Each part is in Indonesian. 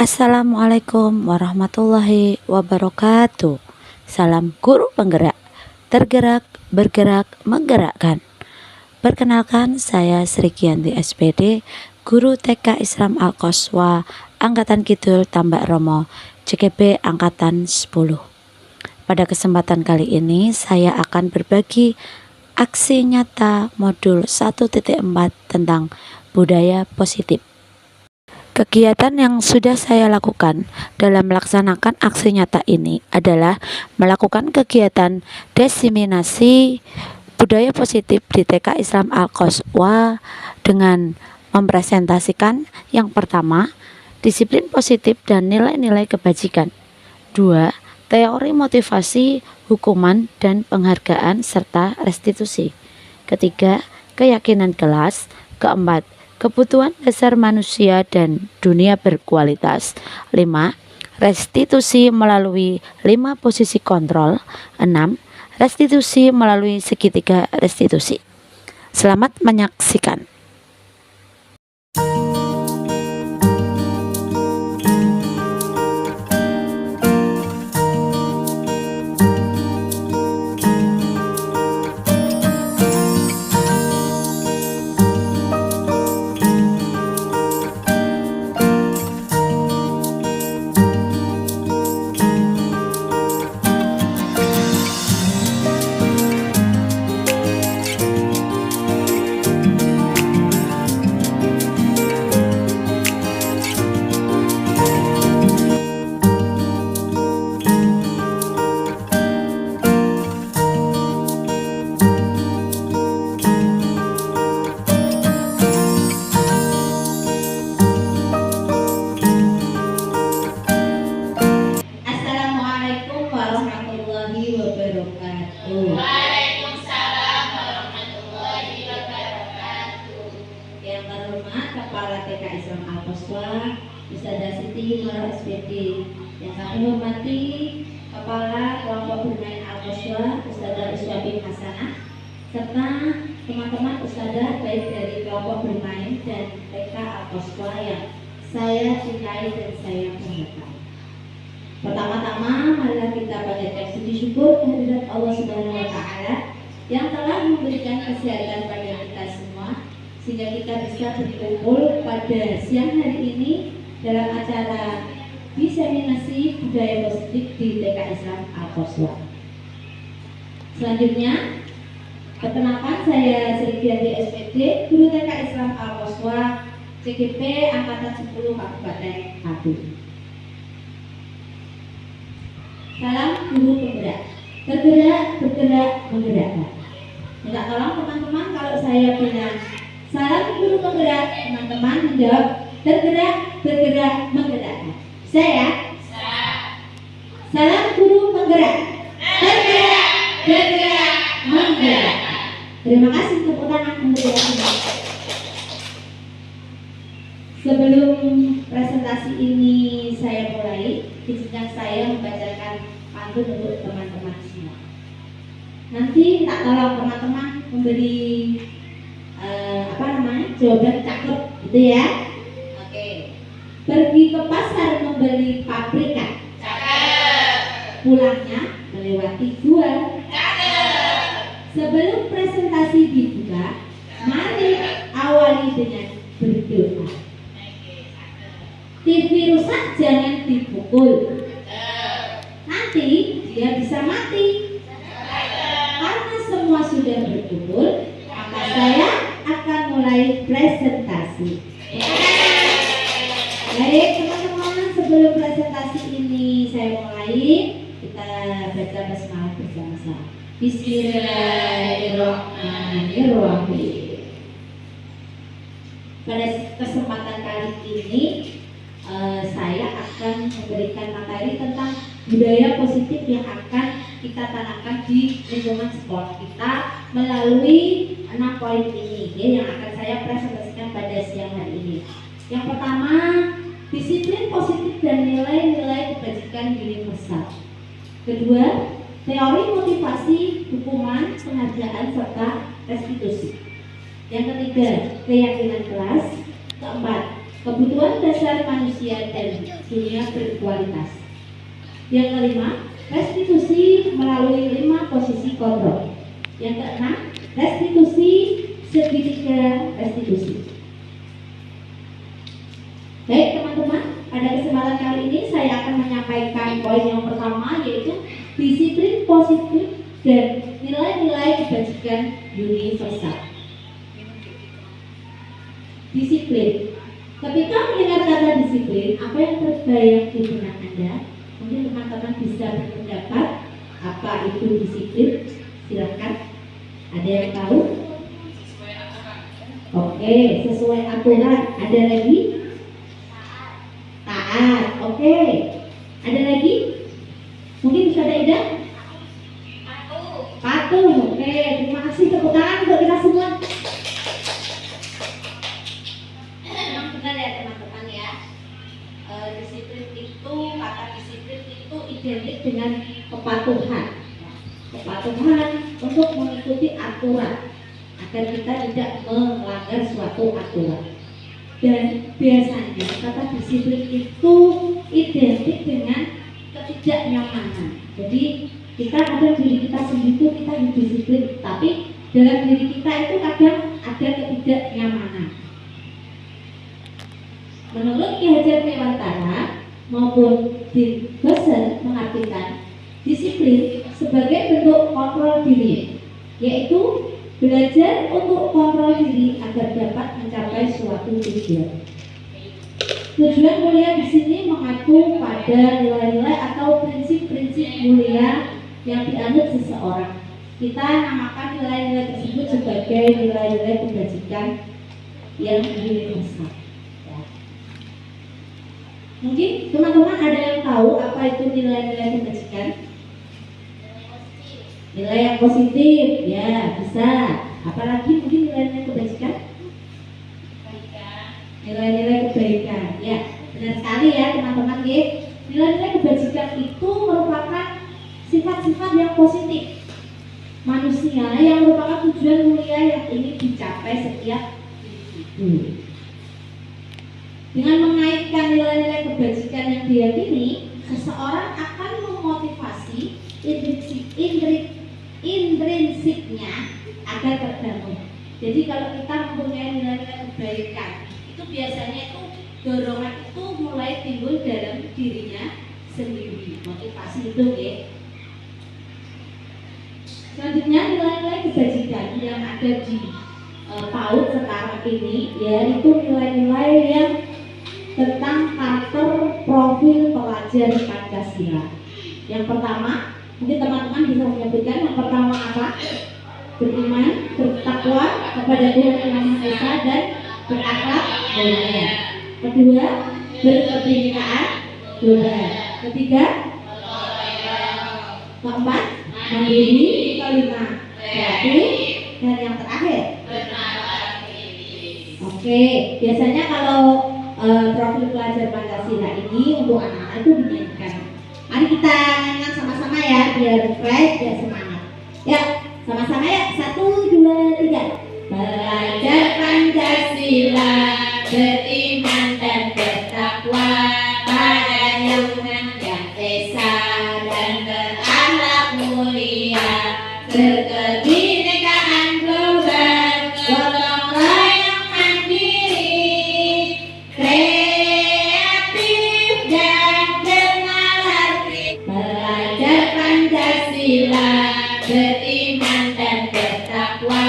Assalamualaikum warahmatullahi wabarakatuh. Salam guru penggerak, tergerak, bergerak, menggerakkan. Perkenalkan, saya Sri Giyanti SPD, Guru TK Islam Al-Qoswa, Angkatan Kidul Tambak Romo, JKB Angkatan 10. Pada kesempatan kali ini, saya akan berbagi aksi nyata modul 1.4 tentang budaya positif. Kegiatan yang sudah saya lakukan dalam melaksanakan aksi nyata ini adalah melakukan kegiatan diseminasi budaya positif di TK Islam Al-Qoswa dengan mempresentasikan yang pertama, disiplin positif dan nilai-nilai kebajikan. 2. Teori motivasi, hukuman, dan penghargaan serta restitusi. Ketiga, keyakinan kelas. Keempat, kebutuhan dasar manusia dan dunia berkualitas. 5. Restitusi melalui 5 posisi kontrol. 6. Restitusi melalui segitiga restitusi. Selamat menyaksikan. Waalaikumsalam warahmatullahi wabarakatuh. Yang terhormat Kepala TK Islam Al-Qoswa, Ustazah Siti Nurul SPD. Yang kami hormati Kepala Kelompok Bermain Al-Qoswa, Ustazah Iswabim Hasanah, serta teman-teman ustazah baik dari kelompok bermain dan TK Al-Qoswa yang saya cintai dan saya banggakan. Pertama-tama, marilah kita panjatkan puji syukur kehadirat Allah Subhanahu wa Ta'ala yang telah memberikan kesehatan pada kita semua sehingga kita bisa berkumpul pada siang hari ini dalam acara diseminasi budaya positif di TK Islam Al-Qoswa. Selanjutnya, perkenalkan, saya Sri Giyanti SPD, Guru TK Islam Al-Qoswa, JKB Angkatan 10 Kabupaten Pati. Salam guru penggerak, tergerak, bergerak, menggerakkan. Minta tolong teman-teman kalau saya bilang salam guru penggerak, teman-teman menjawab tergerak, bergerak, menggerakkan. Saya salam guru penggerak, tergerak, bergerak, menggerakkan. Terima kasih tepuk tangan untuk kita. Sebelum presentasi ini saya mulai, izinkan saya membacakan pantun untuk teman-teman semua. Nanti minta tolong teman-teman memberi jawaban cakep, gitu ya. Oke. Pergi ke pasar membeli paprika. Cakep. Pulangnya melewati gua. Cakep. Sebelum presentasi dibuka, mari awali dengan berdoa. TV rusak jangan dipukul, nanti dia bisa mati. Karena semua sudah berkumpul, maka saya akan mulai presentasi. Baik teman-teman, sebelum presentasi ini saya mulai, kita baca basmalah bersama-sama. Bismillahirrahmanirrahim. Pada kesempatan kali ini saya akan memberikan materi tentang budaya positif yang akan kita tanamkan di lingkungan sekolah kita melalui 6 poin ini yang akan saya presentasikan pada siang hari ini. Yang pertama, disiplin positif dan nilai-nilai kebajikan universal. Kedua, teori motivasi, hukuman, penghargaan, serta restitusi. Yang ketiga, keyakinan kelas. Keempat, kebutuhan dasar manusia dan dunia berkualitas. Yang kelima, restitusi melalui 5 posisi kontrol. Yang keenam, restitusi segitiga restitusi. Baik teman-teman, pada kesempatan kali ini saya akan menyampaikan poin yang pertama, yaitu disiplin positif dan nilai-nilai kebajikan universal. Disiplin. Ketika mendengar kata disiplin, apa yang terbayang di benak Anda? Mungkin teman-teman bisa berpendapat apa itu disiplin. Silakan. Ada yang tahu? Oke, sesuai aturan. Ada lagi? Taat. Oke. Ada lagi? Mungkin bisa ada ide? Patuh. Oke, terima kasih, tepuk tangan untuk kita semua. Memang benar ya teman-teman ya. Disiplin itu, kata disiplin itu identik dengan kepatuhan. Kepatuhan untuk mengikuti aturan agar kita tidak melanggar suatu aturan. Dan biasanya kata disiplin itu identik dengan ketidaknyamanan. Jadi kita ada diri kita sendiri kita disiplin, tapi dalam diri kita itu kadang ada ketidaknyamanan. Menurut Ki Hajar Dewantara maupun Din Bosen mengartikan disiplin sebagai bentuk kontrol diri, yaitu belajar untuk kontrol diri agar dapat mencapai suatu tujuan. Tujuan mulia di sini mengacu pada nilai-nilai atau prinsip-prinsip mulia yang dianut seseorang. Kita namakan nilai-nilai tersebut sebagai nilai-nilai kebajikan yang universal. Ya. Mungkin teman-teman ada yang tahu apa itu nilai-nilai kebajikan? Nilai yang positif, ya bisa. Apalagi mungkin nilai-nilai kebajikan? Nilai-nilai kebaikan, ya benar sekali ya teman-teman. Nilai-nilai kebajikan itu merupakan sifat-sifat yang positif manusia yang merupakan tujuan mulia yang ingin dicapai setiap individu. Dengan mengaitkan nilai-nilai kebajikan yang diyakini, seseorang akan memotivasi intrinsiknya agar terbangun. Jadi kalau kita mempunyai nilai-nilai kebaikan, itu biasanya itu dorongan itu mulai timbul dalam dirinya sendiri. Motivasi itu ya. Selanjutnya nilai-nilai kebajikan yang ada di PAUD sekarang ini, yaitu nilai-nilai yang tentang karakter profil pelajar Pancasila. Yang pertama, mungkin teman-teman bisa menyebutkan yang pertama apa? Beriman, bertakwa kepada Tuhan Yang Maha Esa dan berakhlak mulia. Kedua, berkebinekaan global. Ketiga, keempat, mandiri. Kelima, kreatif. Dan yang terakhir, oke, biasanya kalau profil pelajar Pancasila ini untuk anak-anak itu dinyanyikan. Mari kita nyanyikan sama-sama ya, biar fresh, biar semangat. Ya, sama-sama ya. 1, 2, 3. Belajar Pancasila, beriman dan bertakwa pada Tuhan Yang Esa dan berakhlak mulia, berkebinekaan global, gotong royong mandiri, kreatif dan kenal arti. Belajar Pancasila, beriman dan bertakwa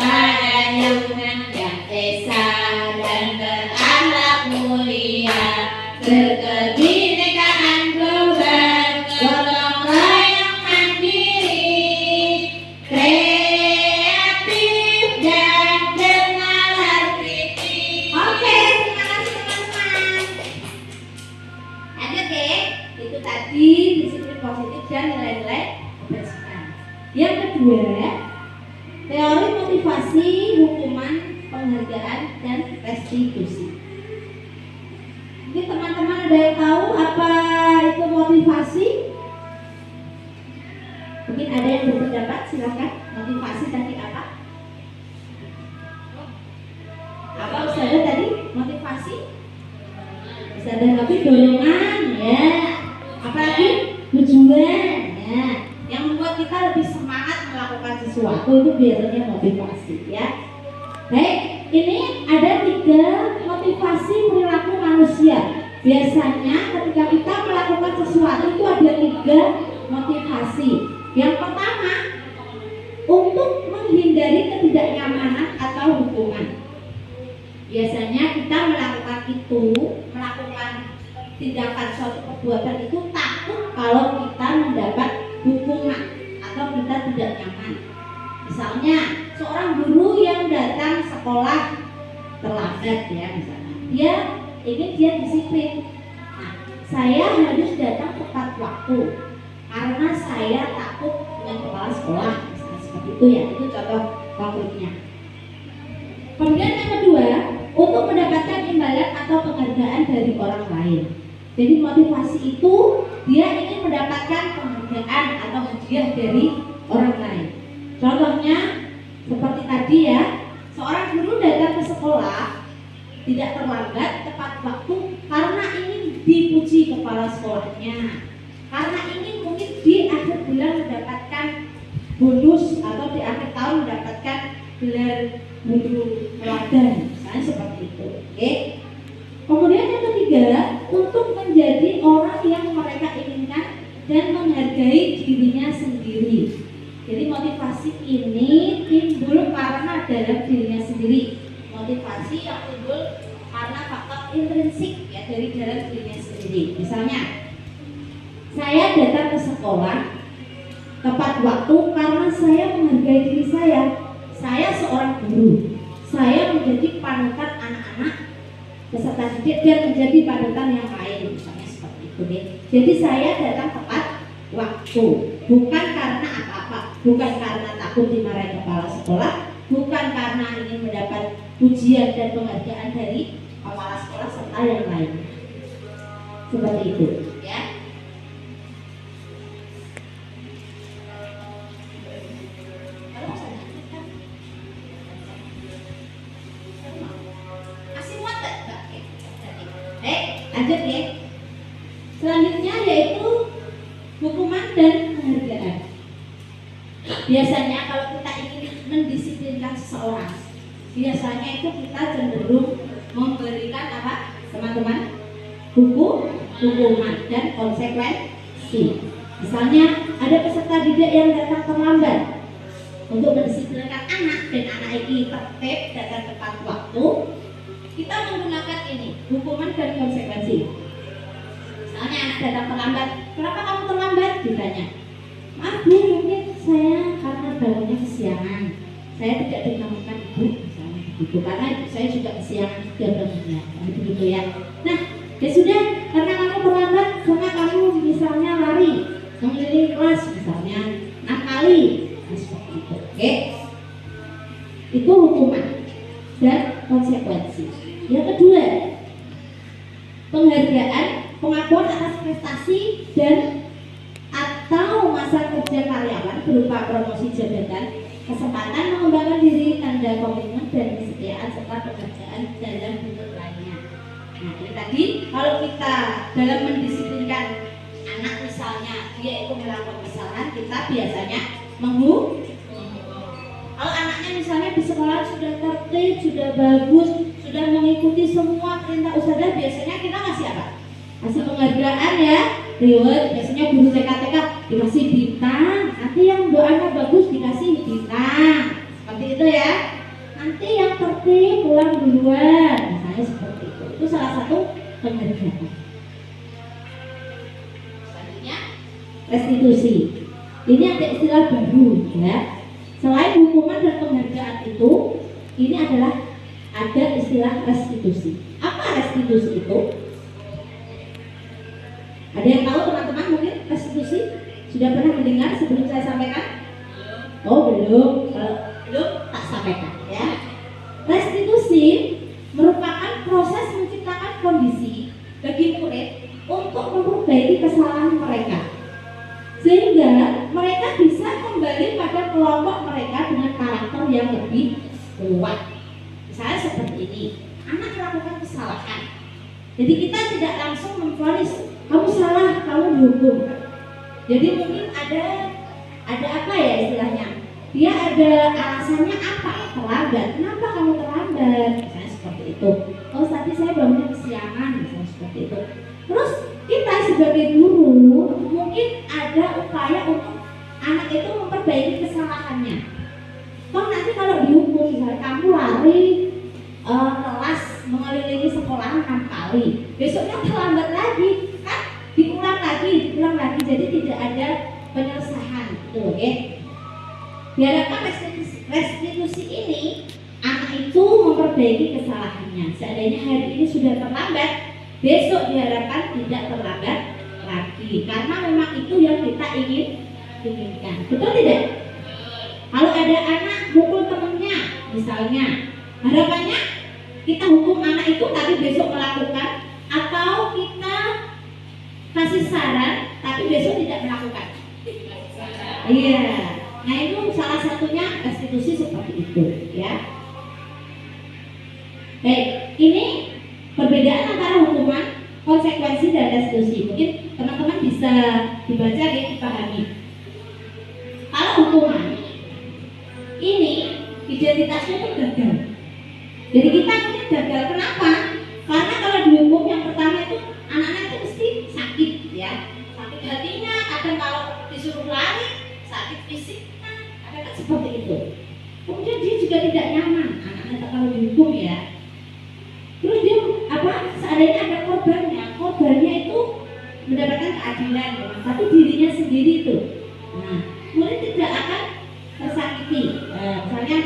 pada Tuhan Yang Esa dan berakhlak mulia, berkebinekaan global, gotong royong mandiri, kreatif dan kenal arti. Oke, terima kasih teman-teman. Lanjut ya, itu tadi disiplin positif dan nilai-nilai kebajikan. Yang kedua, teori motivasi, hukuman, penghargaan, dan restitusi. Mungkin teman-teman ada yang tahu apa itu motivasi? Mungkin ada yang berpendapat, silakan. Motivasi tadi apa? Apa Ustazah tadi? Motivasi? Bisa tanggapi dorongan ya. Apalagi tujuan ya. Yang membuat kita lebih semangat melakukan sesuatu itu biasanya motivasi ya. Baik, ini ada 3 motivasi perilaku manusia. Biasanya ketika kita melakukan sesuatu itu ada 3 motivasi. Yang pertama, untuk menghindari ketidaknyamanan atau hukuman. Biasanya kita melakukan tindakan suatu perbuatan itu takut kalau kita mendapat hukuman atau kita tidak nyaman. Misalnya seorang guru yang datang sekolah terlambat ya, misalnya dia disiplin. Nah, saya harus datang tepat waktu karena saya takut dengan kepala sekolah, misalnya seperti itu ya. Itu contoh konkretnya. Kemudian yang kedua, untuk mendapatkan imbalan atau penghargaan dari orang lain. Jadi motivasi itu dia ingin mendapatkan penghargaan atau hadiah dari orang lain. Contohnya seperti tadi ya, seorang guru datang ke sekolah tidak terlambat tepat waktu karena ingin dipuji kepala sekolahnya, karena ingin mungkin di akhir bulan mendapatkan bonus atau di akhir tahun mendapatkan gelar guru teladan, misalnya seperti itu. Oke. Kemudian yang ketiga, untuk menjadi orang yang mereka inginkan dan menghargai dirinya sendiri. Jadi motivasi ini timbul karena dalam dirinya sendiri. Motivasi yang timbul karena faktor intrinsik ya, dari dalam dirinya sendiri. Misalnya, saya datang ke sekolah tepat waktu karena saya menghargai diri saya. Saya seorang guru. Saya menjadi panutan anak-anak peserta didik dan menjadi panutan yang lain, misalnya seperti itu deh. Jadi saya datang tepat waktu, bukan karena apa-apa, bukan karena takut dimarahi kepala sekolah, bukan karena ingin mendapat pujian dan penghargaan dari kepala sekolah serta yang lain. Seperti itu, ya. Lanjut ya. Selanjutnya yaitu hukuman dan penghargaan. Biasanya kalau kita ingin mendisiplinkan seseorang, biasanya itu kita cenderung memberikan apa, teman-teman? Hukuman dan konsekuensi. Misalnya ada peserta didik yang datang terlambat. Untuk mendisiplinkan anak dan anak ini tertib datang tepat waktu, kita menggunakan ini, hukuman dan konsekuensi. Misalnya anak datang terlambat, kenapa kamu terlambat? Ditanya. Maaf Bu, mungkin saya karena bangunnya kesiangan, saya tidak ditemukan Ibu, misalnya begitu. Karena saya juga kesiangan juga bangunnya, begitu ya. Nah, ya sudah, karena kamu terlambat, karena kamu misalnya lari mengelilingi kelas, misalnya 6 kali, nah, seperti itu. Oke, itu hukuman dan konsekuensi. Yang kedua, penghargaan, pengakuan atas prestasi dan atau masa kerja karyawan berupa promosi jabatan, kesempatan mengembangkan diri, tanda komitmen dan kesetiaan serta pekerjaan dalam bentuk lainnya. Nah, ini tadi kalau kita dalam mendisiplinkan anak misalnya dia itu melakukan kesalahan, kita biasanya kalau anaknya misalnya di sekolah sudah tertib, sudah bagus, sudah mengikuti semua perintah ustazah, biasanya kita kasih apa? Kasih penghargaan ya, reward. Biasanya guru TK dikasih bintang, nanti yang doanya bagus dikasih bintang, seperti itu ya. Nanti yang tertib pulang duluan, misalnya seperti itu. Itu salah satu penghargaan. Selanjutnya restitusi. Ini ada istilah baru ya. Selain hukuman dan penghargaan itu, ini adalah ada istilah restitusi. Apa restitusi itu? Ada yang tahu teman-teman mungkin restitusi? Sudah pernah mendengar sebelum saya sampaikan? Oh belum, kalau belum tak sampaikan ya. Restitusi merupakan proses menciptakan kondisi bagi murid untuk memperbaiki kesalahan mereka, sehingga mereka bisa kembali pada kelompok mereka dengan karakter yang lebih kuat. Misalnya seperti ini, anak melakukan kesalahan, Jadi kita tidak langsung memvonis kamu salah, kamu dihukum. Jadi mungkin ada apa ya istilahnya? Dia ada alasannya apa? Terlambat. Kenapa kamu terlambat? Misalnya seperti itu. Oh tadi saya bangunnya kesiangan, misalnya seperti itu. Terus kita sebagai guru mungkin ada upaya untuk anak itu memperbaiki kesalahannya. Toh nanti kalau dihukum misalnya kamu lari kelas mengelilingi sekolah 6 kali, besoknya terlambat lagi, kan diulang lagi, jadi tidak ada penyelesaian, gitu ya. Diharapkan restitusi ini anak itu memperbaiki kesalahannya. Seandainya hari ini sudah terlambat, besok diharapkan tidak terlambat lagi, karena memang itu yang kita inginkan. Betul tidak? Kalau ada anak mukul temennya, misalnya, harapannya kita hukum anak itu tapi besok melakukan, atau kita kasih saran tapi besok tidak melakukan. Iya. Nah itu salah satunya restitusi seperti itu, ya. Baik, ini perbedaan antara hukuman, konsekuensi dan restitusi. Mungkin teman-teman bisa dibaca dan dipahami. Kalau hukuman ini identitasnya itu gagal. Jadi kita mungkin gagal. Kenapa? Karena kalau dihukum yang pertama itu anak-anak itu mesti sakit, ya. Sakit hatinya, kadang kalau disuruh lari sakit fisiknya, kadang kan seperti itu. Kemudian dia juga tidak nyaman, anak-anak kalau dihukum, ya. Terus dia seandainya ada korbannya itu mendapatkan keadilan, ya, tapi dirinya sendiri itu, nah, murid tidak akan tersakiti. Misalnya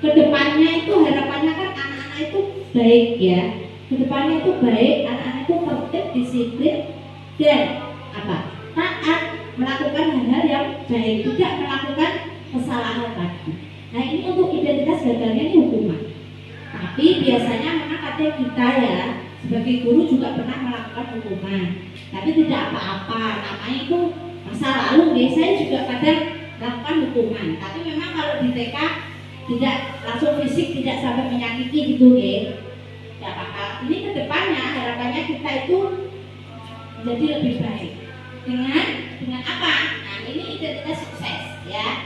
kedepannya itu harapannya kan anak-anak itu baik, ya. Kedepannya itu baik, anak-anak itu tertib, disiplin, dan taat, melakukan hal-hal yang baik, tidak melakukan kesalahan lagi. Nah ini untuk identitas gagalnya ini hukuman. Tapi biasanya memang kadang kita, ya, sebagai guru juga pernah melakukan hukuman, tapi tidak apa-apa, namanya itu masa lalu, ya. Saya juga kadang melakukan hukuman, tapi memang kalau di TK tidak langsung fisik, tidak sampai menyakiti gitu, ya. Tidak apa-apa. Ini kedepannya harapannya kita itu menjadi lebih baik dengan apa? Nah ini identitas sukses, ya.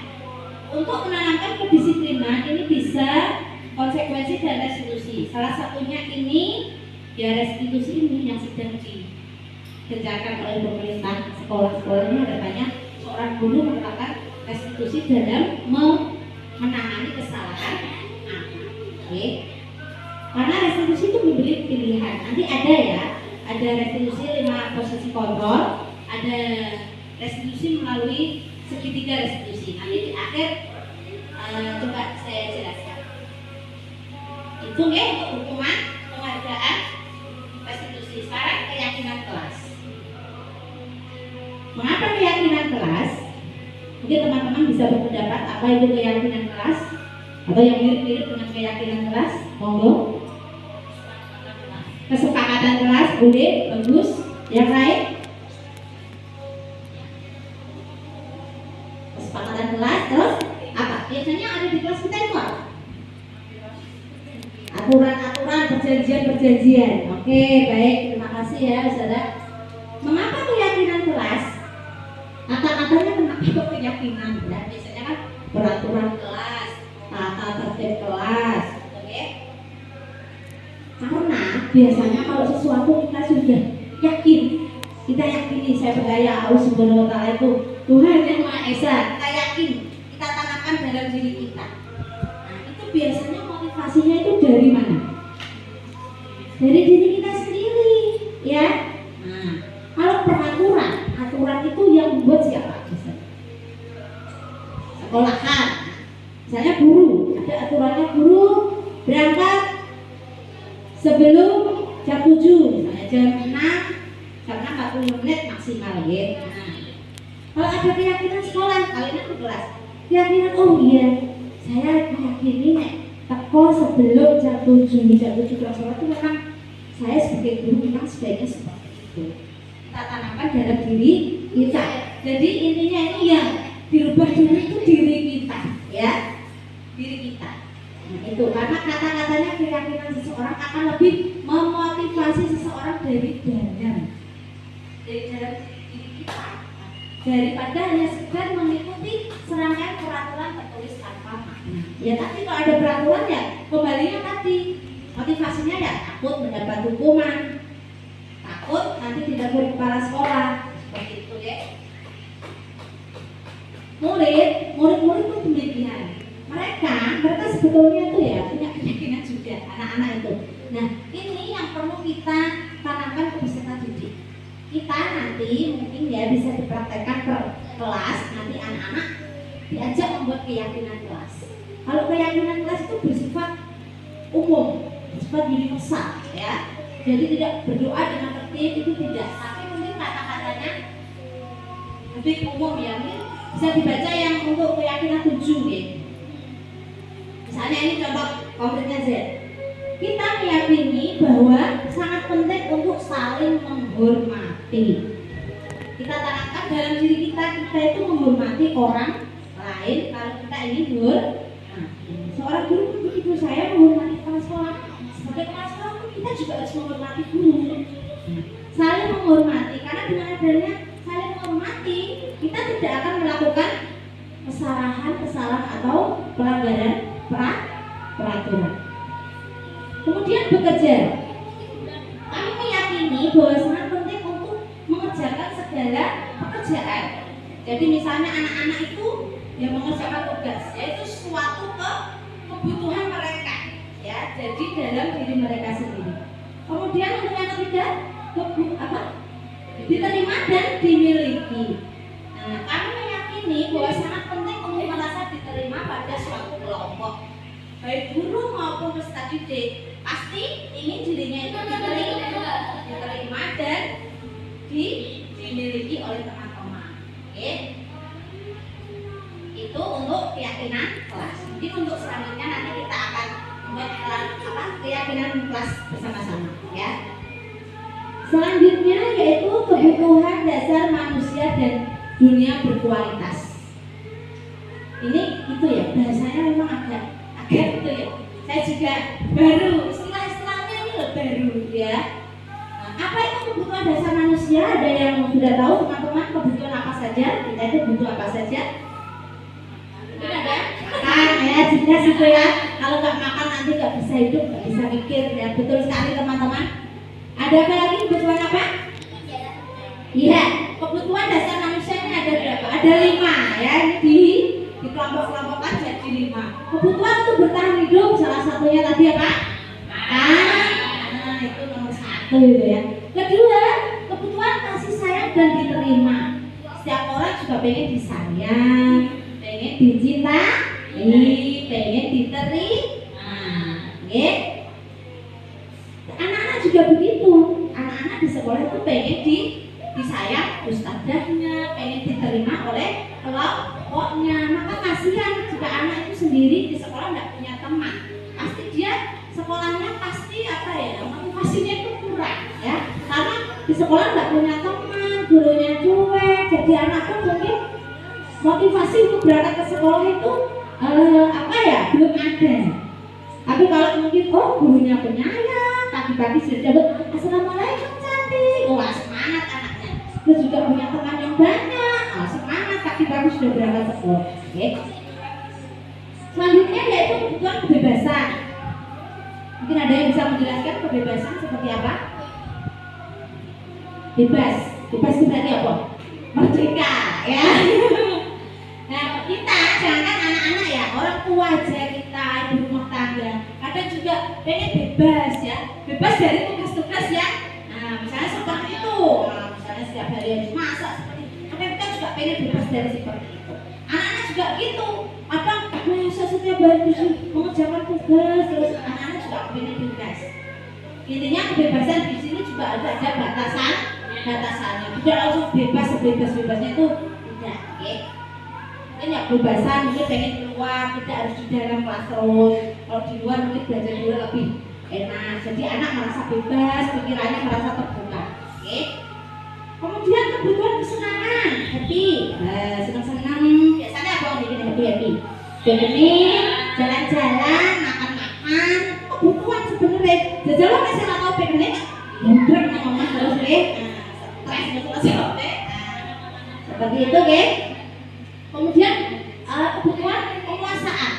Untuk menanamkan kedisiplinan ini bisa konsekuensi dan restitusi. Salah satunya ini, ya, restitusi ini yang sedang dikerjakan oleh pemerintah. Sekolah-sekolahnya harapannya seorang guru menerapkan restitusi dalam menangani kesalahan anak. Oke. Karena restitusi itu memberi pilihan. Nanti ada restitusi 5 posisi kontrol, ada restitusi melalui segitiga restitusi. Nanti di akhir coba saya jelaskan. Itu ya untuk hukuman, penghargaan, restitusi. Sekarang keyakinan kelas. Mengapa keyakinan kelas? Mungkin teman-teman bisa berpendapat apa itu keyakinan kelas, atau yang mirip-mirip dengan keyakinan kelas. Monggo. Kesepakatan kelas, boleh, bagus. Yang lain? Kesepakatan kelas, terus apa? Biasanya ada di kelas kita itu apa? Aturan-aturan, perjanjian-perjanjian. Oke, baik, terima kasih, ya, saudara. Mengapa keyakinan kelas? Kata-katanya kenapa kok keyakinan? Ya, biasanya kan peraturan kelas, tata tertib kelas, oke? Karena biasanya kalau sesuatu kita sudah yakin, kita yakini, saya percaya Allah Subhanahu wa Ta'ala itu Tuhan yang Maha Esa, kita yakin, kita tanamkan dalam diri kita. Nah, itu biasanya motivasinya itu dari mana? Dari diri kita sendiri, ya. Nah, kalau aturan itu yang membuat siapa? Sekolahan, misalnya guru, ada aturannya guru berangkat sebelum jam 7, misalnya jam 40 menit maksimal, ya. Nah, kalau ada keyakinan sekolah, kalian ke kelas, keyakinan, oh iya, saya meyakini nek teko sebelum jam 7 kelas sholat itu memang saya sebagai guru memang sebaiknya seperti itu. Kita tanamkan dalam diri kita. Jadi intinya ini yang dirubah dulu itu diri kita, ya, diri kita. Nah, itu karena kata-katanya keyakinan seseorang akan lebih memotivasi seseorang kita daripada hanya sekedar mengikuti serangkaian peraturan tertulis tanpa makna. Ya tapi kalau ada peraturan ya kembalinya tadi motivasinya ya takut mendapat hukuman, takut nanti tidak berkepala sekolah seperti itu ya. Murid-murid itu demikian. Mereka sebetulnya tuh ya punya keyakinan juga anak-anak itu. Nah ini yang perlu kita tanamkan ke peserta didik. Kita nanti mungkin ya bisa dipraktekkan per kelas, nanti anak-anak diajak membuat keyakinan kelas. Kalau keyakinan kelas itu bersifat umum, bersifat universal ya. Jadi tidak berdoa dengan tertib itu tidak, tapi mungkin kata-katanya lebih umum ya. Mungkin bisa dibaca yang untuk keyakinan 7 ya. Misalnya ini contoh konkretnya Z. Kita meyakini bahwa sangat penting untuk saling menghormati. Kita tanamkan dalam diri kita itu menghormati orang lain kalau kita ingin berhormati. Seorang guru pun begitu, saya menghormati kepala sekolah. Sebagai kepala sekolah pun kita juga harus menghormati guru. Saling menghormati, karena dengan adanya saling menghormati, kita tidak akan melakukan kesalahan atau pelanggaran peraturan. Kemudian bekerja. Kami meyakini bahwa sangat penting untuk mengerjakan segala pekerjaan. Jadi misalnya anak-anak itu yang mengerjakan tugas, yaitu suatu kebutuhan mereka, ya. Jadi dalam diri mereka sendiri. Kemudian untuk yang ketiga, diterima dan dimiliki. Nah, kami meyakini bahwa sangat penting untuk merasa diterima pada suatu kelompok, baik guru maupun peserta didik. Pasti ini dirinya itu diterima dan dimiliki oleh teman-teman. Oke. Itu untuk keyakinan kelas. Mungkin untuk selanjutnya nanti kita akan membuat keyakinan kelas bersama-sama, ya. Selanjutnya yaitu kebutuhan dasar manusia dan dunia berkualitas. Ini itu ya, bahasanya memang agak itu ya. Saya juga baru, istilah-istilahnya ini loh baru ya. Nah, apa itu kebutuhan dasar manusia? Ada yang sudah tahu teman-teman kebutuhan apa saja? Kita itu butuh apa saja? Mungkin ada? Makan ya, jelas itu ya. Kalau nggak makan nanti nggak bisa hidup, nggak bisa mikir ya. Betul sekali teman-teman. Ada apa lagi kebutuhan apa? Iya, kebutuhan dasar manusia ini ada berapa? Ada 5 ya. Ini di kelompok-kelompokkan jadi 5. Kebutuhan untuk bertahan hidup salah satunya tadi apa? Nah, itu nomor 1 itu ya. Kedua, kebutuhan kasih sayang dan diterima. Setiap orang juga pengen disayang, pengen dicintai, pengen diterima. Ya. Anak-anak juga begitu. Anak-anak di sekolah itu pengen disayang ustadzahnya, pengen diterima oleh kelompoknya. Maka kasihan jika anak itu sendiri di sekolah tidak punya teman. Pasti dia sekolahnya pasti apa ya, motivasinya itu kurang ya. Karena di sekolah tidak punya teman, gurunya cuek. Jadi anak pun mungkin motivasi untuk berangkat ke sekolah itu apa ya, belum ada. Tapi kalau mungkin gurunya penyayang, pagi-pagi sudah dapat assalamualaikum cantik, semangat anaknya. Terus juga punya teman yang banyak, semangat pagi-pagi sudah berangkat sekolah. Oke. Selanjutnya yaitu kebutuhan kebebasan. Mungkin ada yang bisa menjelaskan kebebasan seperti apa? Bebas itu berarti apa? Merdeka ya. Nah kita jangan anak-anak ya, orang tua aja kita ibu rumah tangga kadang juga pengen bebas ya, bebas dari tugas-tugas ya. Nah misalnya seperti itu, misalnya setiap hari harus masak seperti itu. Kadang kita juga pengen bebas dari seperti itu. Anak-anak juga gitu, kadang masa setiap hari mengerjakan tugas terus anak-anak juga pengen bebas. Intinya kebebasan di sini juga ada batasannya. Tidak langsung bebas sebebas-bebasnya itu tidak. Oke. Mungkin ya kebebasan, mungkin pengen keluar, tidak harus di dalam kelas terus. Kalau di luar mungkin belajar di luar lebih enak. Jadi anak merasa bebas, pikirannya merasa terbuka. Oke. Kemudian kebutuhan kesenangan, happy, senang-senang. Biasanya apa yang bikin happy? Piknik, jalan-jalan, makan-makan. Kebutuhan sebenarnya. Jalan kan saya nggak tahu piknik. Mungkin mama terus stres nggak selesai. Seperti itu, oke? Kemudian kebutuhan penguasaan.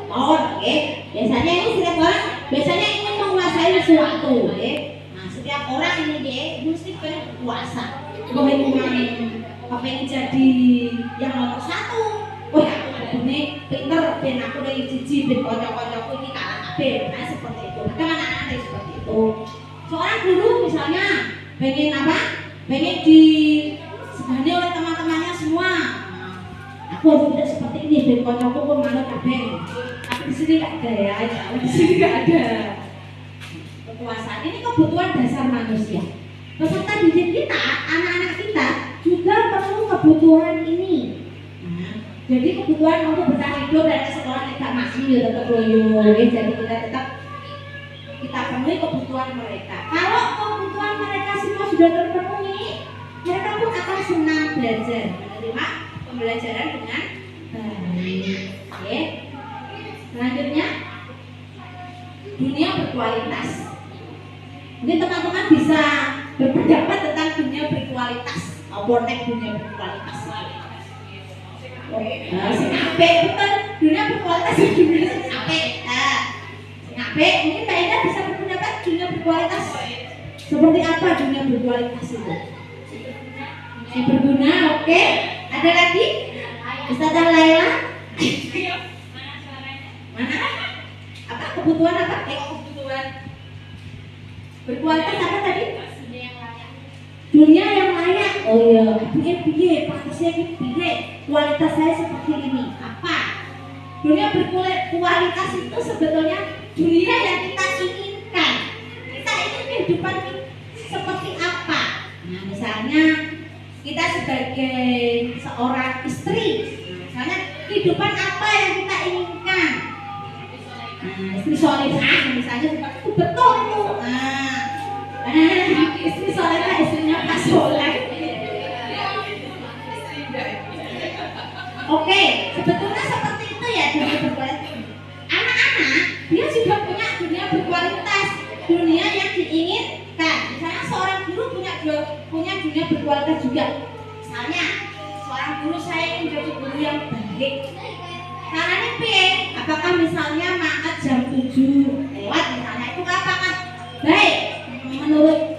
Oke. Biasanya ini setiap orang biasanya ingin menguasai sesuatu, oke? Nah, setiap orang ini mesti pengen berkuasa. Pengen jadi yang nomor satu. Wah, aku ini pinter, ben aku dari jiji, ben kocok-kocokku ini kalah kabeh. Nah, seperti itu. Ada anak-anak yang seperti itu. Seorang guru misalnya pengen apa? Pengen disegani oleh teman-temannya semua. Nah, aku harus tidak seperti ini, ben kocokku pun malah kabeh. Tapi di sini nggak ada ya, di sini nggak ada. Kekuasaan ini kebutuhan dasar manusia. Peserta didik kita, anak-anak kita juga perlu kebutuhan ini. Nah, jadi kebutuhan untuk bertahan hidup dan sekolah tidak masih ya tetap loyo. Jadi kita penuhi kebutuhan mereka. Kalau kebutuhan mereka semua sudah terpenuhi, mereka pun akan senang belajar, menerima pembelajaran dengan baik. Oke. Selanjutnya, dunia berkualitas. Mungkin teman-teman bisa berpendapat tentang dunia berkualitas. Apa dunia berkualitas? Sinape, betul. Dunia berkualitas dunia sinape. Sinape, mungkin Mbak Eda bisa berpendapat dunia berkualitas. Seperti apa dunia berkualitas itu? Yang berguna, oke. Ada lagi? Ustazah Laila? Mana? Apa kebutuhan apa? Kebutuhan berkualitas apa tadi? Dunia yang layak. Oh iya, piye pantasnya piye? Kualitas saya seperti ini. Apa? Dunia berkualitas itu sebetulnya dunia yang kita inginkan. Kita ingin kehidupan seperti apa? Nah, misalnya kita sebagai seorang istri, misalnya kehidupan apa yang kita inginkan? Nah, istri solehah misalnya seperti itu, betul itu. Istri solehah, istrinya Pak Soleh. Oke, sebetulnya seperti itu ya dunia berkualitas. Anak-anak dia juga punya dunia berkualitas, dunia yang diinginkan. Misalnya seorang guru punya dunia berkualitas juga. Misalnya seorang guru saya ingin jadi guru yang baik. Caranya piye? Apakah misalnya maat jam 7 lewat misalnya itu apakah baik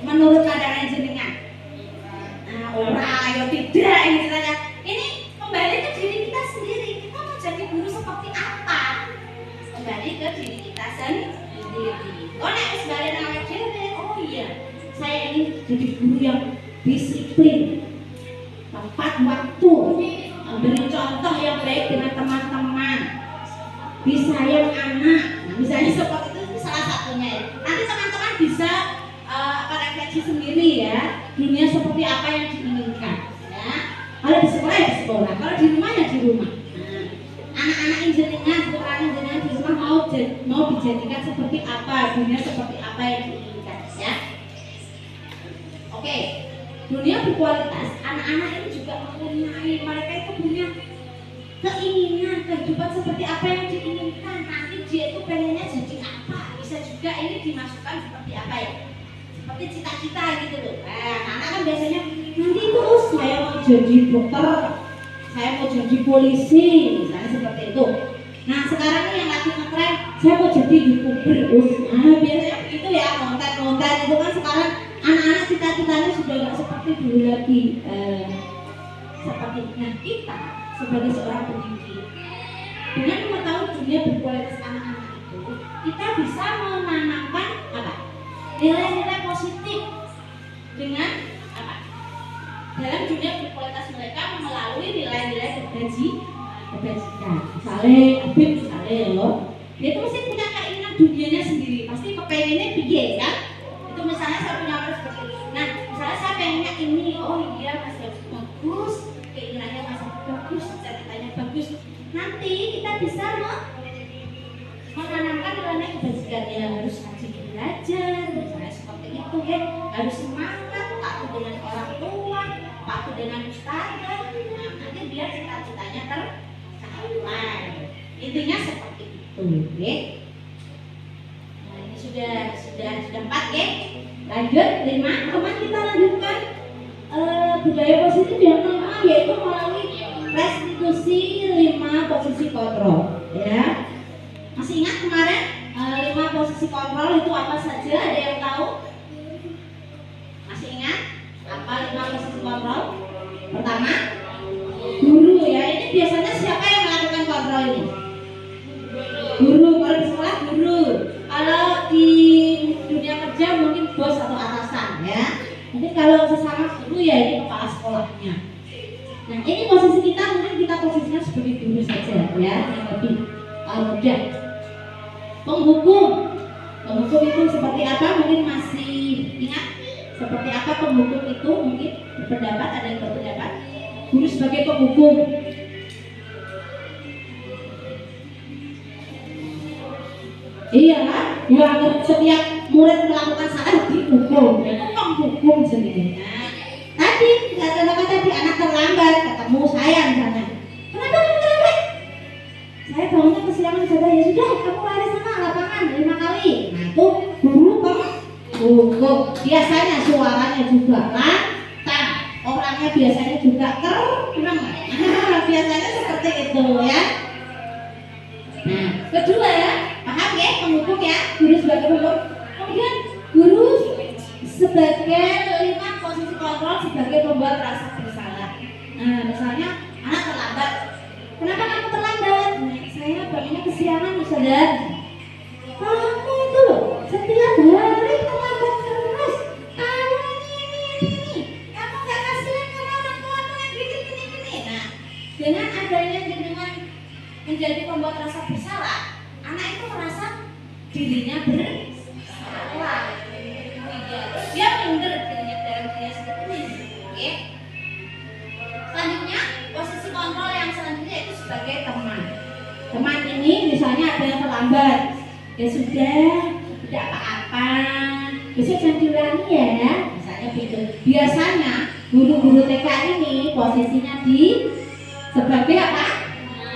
menurut pandangan jenengan? Nah, ora ya tidak ini misalnya. Ini kembali ke diri kita sendiri. Kita mau jadi guru seperti apa? Kembali ke diri kita sendiri. Oh, nek wis bali nang awake dhewe. Oh iya, saya ingin jadi guru yang disiplin. Tepat waktu, memberi contoh yang baik dengan teman-teman, disayang anak. Nah, misalnya seperti itu salah satunya ya. Nanti teman-teman bisa refleksi sendiri ya, dunia seperti apa yang diinginkan ya. Kalau di sekolah ya di sekolah, kalau di rumah ya di rumah. Nah, anak-anak jenengan, putra jenengan di rumah mau dijadikan seperti apa, dunia seperti apa yang diinginkan ya. Oke, dunia berkualitas, anak-anak ini juga mempunyai, mereka itu punya keinginan kehidupan seperti apa yang diinginkan. Nanti dia itu pengennya jadi apa, bisa juga ini dimasukkan seperti apa ya, seperti cita-cita gitu loh. Nah, anak kan biasanya nanti terus saya mau jadi dokter, saya mau jadi polisi, misalnya seperti itu. Nah, sekarang ini yang lagi ngetren, saya mau jadi YouTuber. Nah, biasanya begitu ya, konten itu kan sekarang anak-anak cita-citanya sudah nggak seperti dulu lagi. Seperti kita sebagai seorang pendidik, dengan mengetahui dunia berkualitas anak-anak itu, kita bisa menanamkan apa? Nilai-nilai positif dengan apa? Dalam dunia berkualitas mereka melalui nilai-nilai kebajikan. Misalnya, Abib misalnya loh, dia itu mesti punya keinginan dunianya sendiri, pasti kepengennya piye kan? Itu misalnya saya punya harus seperti itu. Nah, misalnya saya pengennya ini, oh iya Mas bagus, keinginannya Mas bagus, cita-citanya bagus. Nanti kita bisa menanamkan nilai kebajikan ya, harus rajin belajar, misalnya seperti itu ya, harus semangat, patuh dengan orang tua, patuh dengan ustazah. Nah, nanti biar cita-citanya tercapai. Intinya seperti itu, ya. Nah, ini sudah 4 ya. Lanjut 5, teman kita lanjutkan budaya positif yang keempat. yaitu melalui restitusi 5 posisi kontrol, ya. Masih ingat kemarin 5 posisi kontrol itu apa saja? Ada yang tahu? Masih ingat apa 5 posisi kontrol? Pertama, guru, ya. Ini biasanya siapa yang melakukan kontrol ini? Guru. Kalau di sekolah guru. Kalau di dunia kerja mungkin bos atau atasan, ya. Mungkin kalau sesama guru ya ini kepala sekolahnya. Nah, ini posisi kita, mungkin kita posisinya sebagai guru saja, ya, yang lebih mudah. Penghukum itu seperti apa? Mungkin masih ingat seperti apa penghukum itu? Mungkin berpendapat, ada yang berpendapat guru sebagai penghukum. Iya kan? Ya, setiap murid melakukan salah dihukum, itu penghukum sendiri. Nah, tadi kata-kata tadi anak terlambat, ketemu saya misalnya, kenapa kamu terlambat? Saya bangunnya kesiangan saja. Ya sudah, kamu lari sana lapangan 5 kali. Nah, itu guru penghukum. Biasanya suaranya juga lantang, orangnya biasanya juga kereneng. Biasanya seperti itu, ya. Nah, kedua, ya, paham ya, penghukum, ya, guru sebagai penghukum. Kemudian guru sebagai 5 posisi kontrol sebagai pembuat rasa bersalah. Nah, misalnya anak terlambat. Kenapa kamu terlambat? Saya bangunnya kesiangan, saudara. Kamu itu loh, setiap hari terlambat terus. Kamu ini. Kamu gak kasihan sama orang tuamu yang gini. Nah, dengan adanya jenengan menjadi pembuat rasa bersalah, anak itu merasa dirinya bersalah. Dia minder dirinya dalam dirinya sendiri. Oke. Selanjutnya, posisi kontrol yang selanjutnya itu sebagai teman. Teman ini misalnya ada yang terlambat, ya sudah, tidak apa-apa, besok jangan diulangi ya, misalnya gitu. Biasanya guru-guru TK ini posisinya sebagai apa?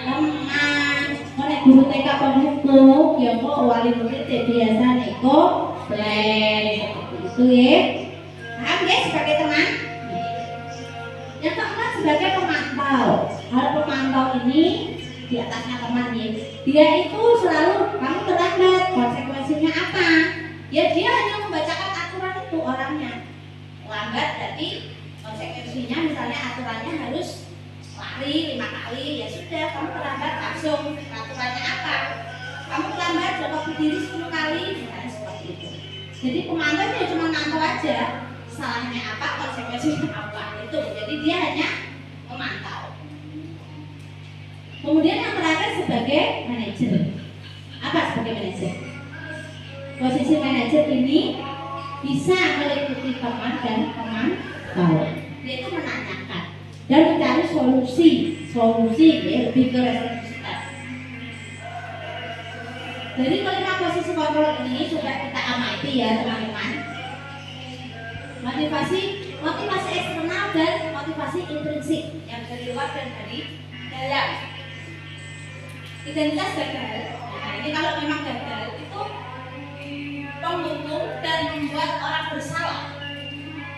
Teman. Oleh guru TK penghukum, yang kok wali murid biasa neko play seperti itu, ya. Paham ya, sebagai teman. Yang keempat sebagai pemantau. Kalau pemantau ini di atasnya teman, ya, dia itu selalu kamu terlambat, konsekuensinya apa? Ya dia hanya membacakan aturan itu orangnya. Lambat berarti konsekuensinya misalnya aturannya harus lari 5 kali, ya sudah kamu terlambat langsung. Aturannya apa? Kamu terlambat dapat berdiri 10 kali, misalnya seperti itu. Jadi pemantau itu cuma mantau aja, salahnya apa, konsekuensinya apa, itu. Jadi dia hanya memantau. Kemudian yang terakhir sebagai manajer. Apa sebagai manajer? Posisi manajer ini bisa meliputi teman dan pemantau. Dia itu menanyakan dan mencari solusi, ya, lebih ke restriktivitas. Dari kelima posisi kontrol ini sudah kita amati, ya, teman-teman. Motivasi eksternal dan motivasi intrinsik yang dari luar dan dari dalam. Identitas gagal. Nah, ini kalau memang gagal itu penghukum dan membuat orang bersalah.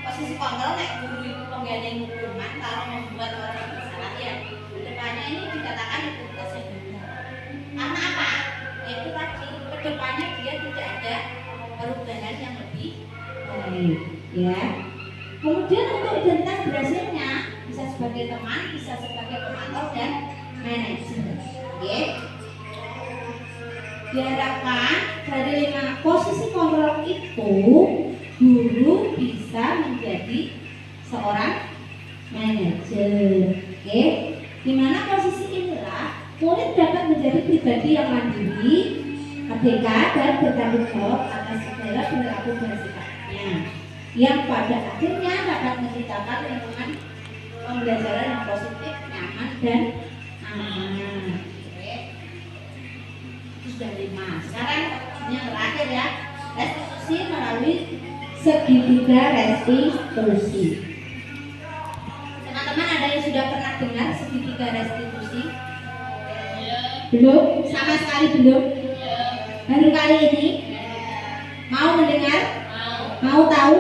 Posisi kontrol naik guru itu penggandeng hukuman, kalau membuat orang bersalah, ya kedepannya ini dikatakan identitas yang gagal. Karena apa? Yaitu tadi kedepannya dia tidak ada perubahan yang lebih baik, ya. Kemudian untuk identitas berhasilnya bisa sebagai teman, bisa sebagai pemantau dan manajer. Okay. Diharapkan dari 5 posisi kontrol itu guru bisa menjadi seorang manajer. Oke. Di mana posisi inilah murid dapat menjadi pribadi yang mandiri, merdeka dan bertanggung jawab atas segala perilaku dan sikapnya, yang pada akhirnya dapat menciptakan lingkungan pembelajaran yang positif, nyaman dan aman. Sudah 5. Sekarang yang terakhir, ya, restitusi melalui segitiga restitusi. Teman-teman ada yang sudah pernah dengar segitiga restitusi? Belum? Sama sekali belum? Baru kali ini? Mau mendengar? Mau tahu?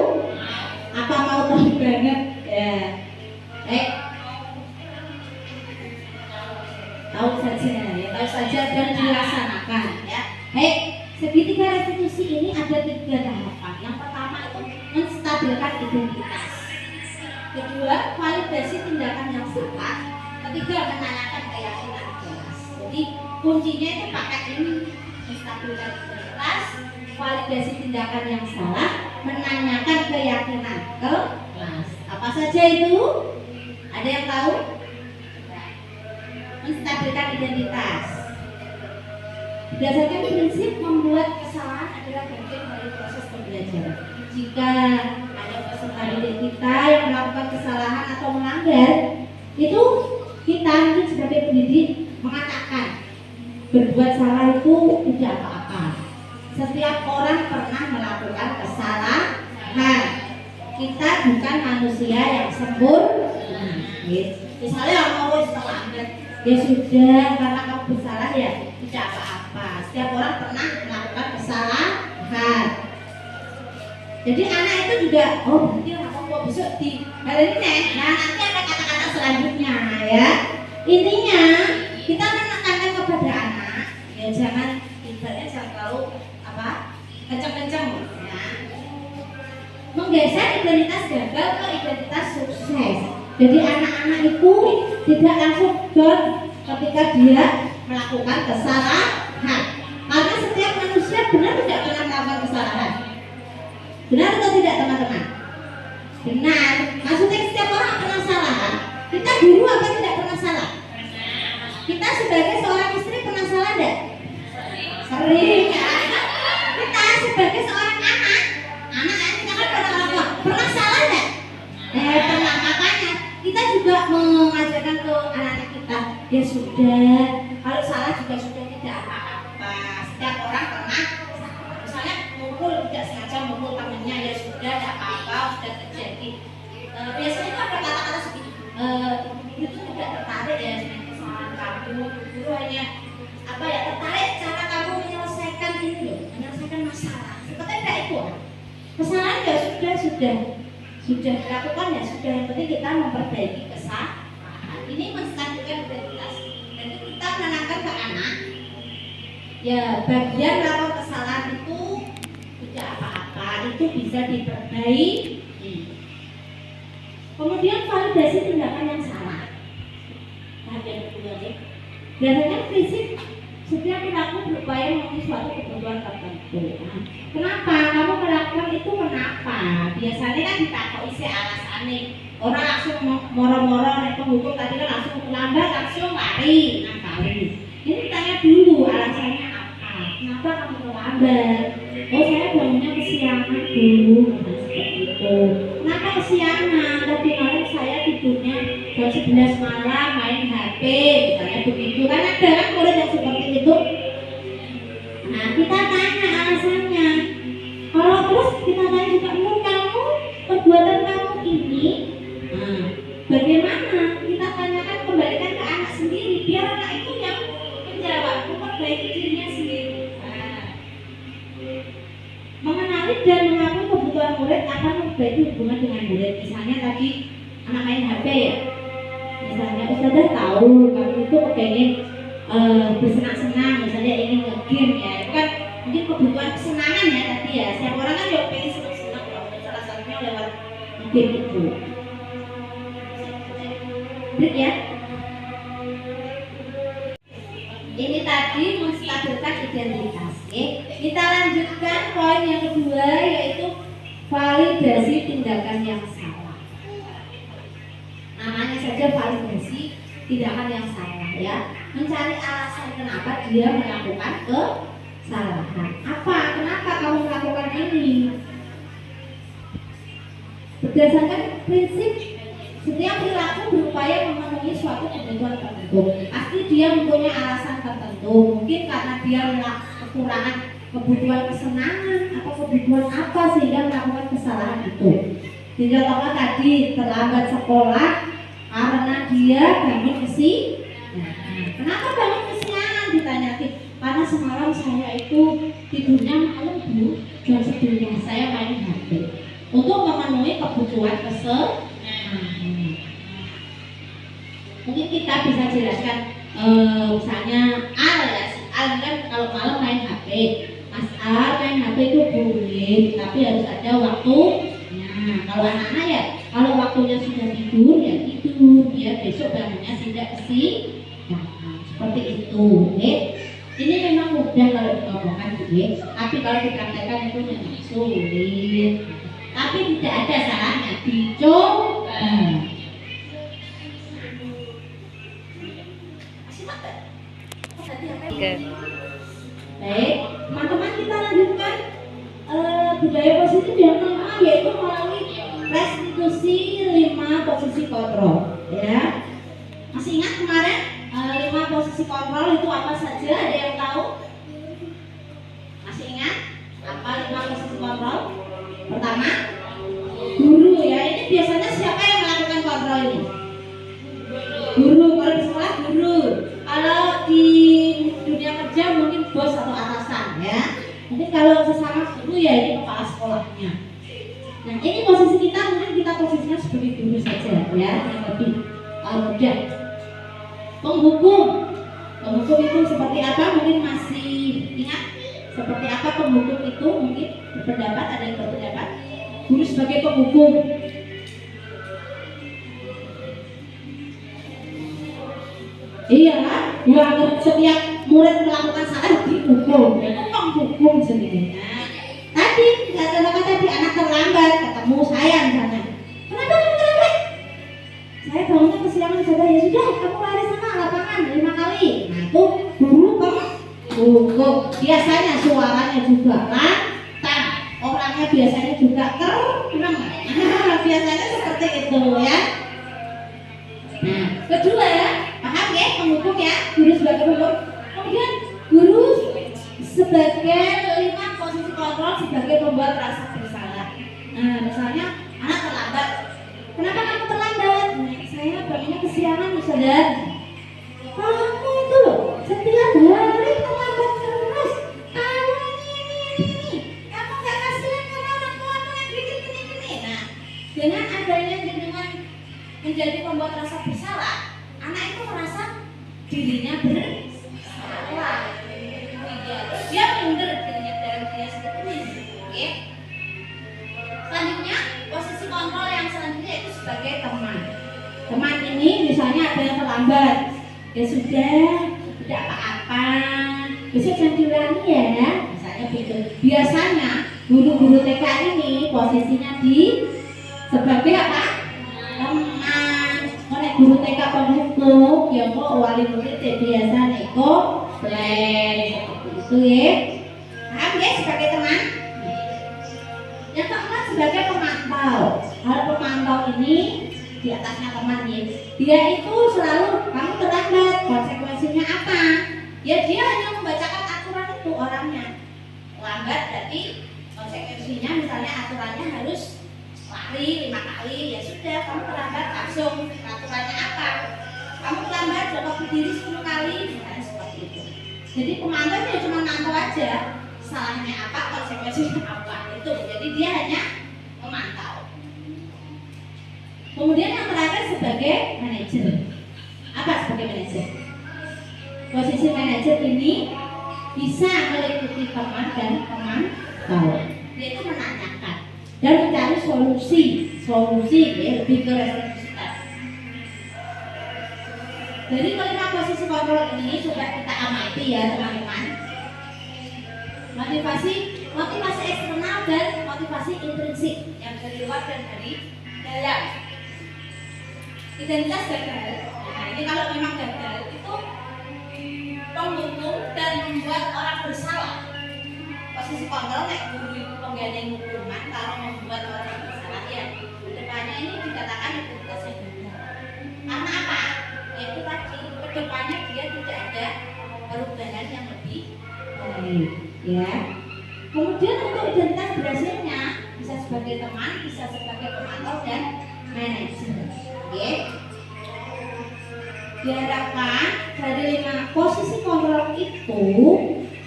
Apa mau tahu banget? Ya. saja dan dilaksanakan ya. Baik, segitiga restitusi ini ada 3 tahapan. Yang pertama itu menstabilkan identitas. Kedua, validasi tindakan yang salah. Ketiga, menanyakan keyakinan jelas. Jadi kuncinya itu pakai ini, menstabilkan identitas, validasi tindakan yang salah, menanyakan keyakinan kelas. Apa saja itu? Ada yang tahu? Menstabilkan identitas. Berdasarkan prinsip membuat kesalahan adalah bagian dari proses pembelajaran. Jika ada peserta didik kita yang melakukan kesalahan atau melanggar, itu kita mungkin sebagai pendidik mengatakan berbuat salah itu tidak apa-apa. Setiap orang pernah melakukan kesalahan. Kita bukan manusia yang sempurna. Misalnya mau melanggar, ya sudah, karena kamu bersalah ya tidak apa-apa. Setiap orang pernah melakukan kesalahan. Jadi anak itu juga, oh berarti aku mau besok di hari ini. Nah nanti ada kata-kata selanjutnya ya. Intinya kita menekankan kepada anak, ya jangan ibaratnya jangan terlalu kenceng-kenceng ya. Menggeser identitas gagal ke identitas sukses. Jadi anak-anak itu tidak langsung down ketika dia melakukan kesalahan. Karena setiap manusia benar tidak pernah melakukan kesalahan. Benar atau tidak teman-teman? Benar. Maksudnya setiap orang pernah salah. Kita guru apa tidak pernah salah? Kita sebagai seorang istri pernah salah tidak? Sering ya. Kita sebagai seorang anak kita kan pernah salah tidak? Pernah. Makanya kita juga mengajarkan ke anak-anak kita, ya sudah, kalau salah juga sudah tidak apa-apa. Setiap orang pernah salah. Misalnya mukul tidak sengaja mukul temannya, ya sudah tidak apa-apa, sudah terjadi. Biasanya itu ada kata-kata seperti itu tidak tertarik ya dengan kesalahan kamu. Guru hanya tertarik cara kamu menyelesaikan ini loh, menyelesaikan masalah. Seperti tidak itu. Kesalahan ya sudah dilakukan ya sudah, yang penting kita memperbaiki kesalahan. Ini menstabilkan identitas. Dan kita menanamkan ke anak ya bagian melakukan kesalahan itu tidak apa-apa, itu bisa diperbaiki. Kemudian validasi tindakan yang salah. Yang kedua nih, berdasarkan prinsip setiap perilaku berupaya memenuhi suatu kebutuhan tertentu. Kenapa kamu melakukan itu? Kenapa? Biasanya kan ditakoi alasannya. Orang langsung moro-moro naik penghukum tadi kan langsung lambat, langsung lari, Ini tanya dulu alasannya apa? Kenapa kamu terlambat? Oh saya bangunnya kesiangan dulu, seperti itu. Kenapa kesiangan? Tadi malam saya tidurnya jam 11 malam main HP, misalnya begitu. Kan ada kan murid yang seperti itu. Nah kita tanya alasannya. Kalau terus kita tanya juga, kamu perbuatan kamu ini, bagaimana? Kita tanyakan, kembalikan ke anak sendiri, biar anak itu yang menjawab, memperbaiki dirinya sendiri. Mengenali dan mengakui kebutuhan murid akan memperbaiki hubungan dengan murid. Misalnya tadi anak main HP ya. Misalnya Ustazah tahu kamu itu pengen bersenang-senang, misalnya ingin nge-game ya. Itu kan mungkin kebutuhan kesenangan ya tadi ya. Setiap orang kan juga pengen senang-senang, salah satunya lewat game itu. Break ya. Ini tadi menstabilkan identitas. Kita lanjutkan poin yang kedua, yaitu validasi tindakan yang salah. Namanya saja validasi tindakan yang salah ya. Mencari alasan kenapa dia melakukan kesalahan. Kenapa kamu melakukan ini? Berdasarkan prinsip setiap perilaku berupaya memenuhi suatu kebutuhan tertentu. Pasti dia mempunyai alasan tertentu. Mungkin karena dia kekurangan kebutuhan kesenangan atau kebutuhan apa sehingga melakukan kesalahan itu. Contohnya tadi terlambat sekolah karena dia bangun kenapa bangun kesiangan? Ditanya, karena semalam saya itu tidurnya malam Bu, jam 11 saya main HP untuk memenuhi kebutuhan kesenangan. Mungkin kita bisa jelaskan Misalnya A ya, si A kan kalau malam main HP, Mas A main HP itu boleh, tapi harus ada waktunya. Kalau anak-anak ya, kalau waktunya sudah tidur ya tidur, biar besok bangunnya tidak kesiangan. Seperti itu, oke? Ini memang mudah kalau diomongkan, oke? Tapi kalau dipraktekkan itu memang sulit. Tapi tidak ada salahnya dicoba. Oke. Baik, teman-teman kita lanjutkan budaya positif yang kelima, yaitu melalui restitusi 5 posisi kontrol. Ya, masih ingat kemarin 5 posisi kontrol itu apa saja? Ada yang tahu? Masih ingat apa 5 posisi kontrol? Pertama, guru ya. Ini biasanya siapa yang melakukan kontrol ini? Guru. Kalau di sekolah guru. Kalau di dunia kerja mungkin bos atau atasan ya. Nanti kalau sesama guru ya ini kepala sekolahnya. Nah ini posisi kita, mungkin kita posisinya sebagai guru saja ya, yang lebih mudah. Penghukum itu seperti apa? Mungkin masih ingat seperti apa penghukum itu? Mungkin berpendapat, ada yang berpendapat guru sebagai penghukum. Iya, ya setiap murid melakukan salah dihukum, ya penghukum sendiri. Nah, tadi kata-kata tadi anak terlambat ketemu saya misalnya, kenapa kamu terlambat? Saya bangunnya kesiangan saja. Ya sudah, kamu lari sana lapangan 5 kali. Nah itu guru penghukum. Biasanya suaranya juga lantang, orangnya biasanya juga kereneng. Biasanya seperti itu ya. Nah kedua ya, paham ya penghukum ya, guru sebagai penghukum. Kemudian guru sebagai 5 posisi kontrol sebagai pembuat rasa bersalah. Nah misalnya anak terlambat, kenapa kamu terlambat? Saya bangunnya kesiangan saudara. Kamu itu loh setiap hari terlambat terus. Kamu ini, kamu gak kasihan sama orang tuamu yang gini. Nah dengan adanya dengan menjadi pembuat rasa bersalah, anak itu merasa dirinya bersalah. Dia minder dirinya dalam dirinya sendiri. Oke. Selanjutnya posisi kontrol yang selanjutnya itu sebagai teman. Teman ini misalnya ada yang terlambat, ya sudah, tidak apa-apa, besok jangan diulangi ya, misalnya gitu. Biasanya guru-guru TK ini posisinya sebagai apa? Teman. Oleh guru TK penghukum, yang kok wali murid biasa neko plan seperti itu ya. Paham ya sebagai teman? Yang keempat sebagai pemantau. Kalau pemantau ini di atasnya teman ya, dia itu selalu kamu terlambat, konsekuensinya apa? Ya dia hanya membacakan aturan itu orangnya. Lambat berarti konsekuensinya misalnya aturannya harus lari 5 kali, ya sudah kamu terlambat langsung. Aturannya apa? Kamu terlambat dapat berdiri 10 kali, misalnya seperti itu. Jadi pemantau dia cuma mantau aja, salahnya apa, konsekuensinya apa itu. Jadi dia hanya memantau. Kemudian yang terakhir sebagai manajer. Apa sebagai manajer? Posisi manajer ini bisa meliputi teman dan pemantau. Dia itu menanyakan dan mencari solusi ya, lebih ke restriktivitas. Dari kelima posisi kontrol ini sudah kita amati ya teman-teman. Motivasi eksternal dan motivasi intrinsik yang dari luar dan dari dalam. Identitas gagal. Nah ini kalau memang gagal itu penghukum dan membuat orang bersalah. Posisi kontrol naik guru itu penggandeng hukuman kalau membuat orang bersalah ya. Kedepannya ini dikatakan identitas yang gagal. Karena apa? Yaitu tadi kedepannya dia tidak ada perubahan yang lebih baik ya. Kemudian untuk identitas berhasilnya bisa sebagai teman, bisa sebagai pemantau dan manajer. Oke. Diharapkan dari 5 posisi kontrol itu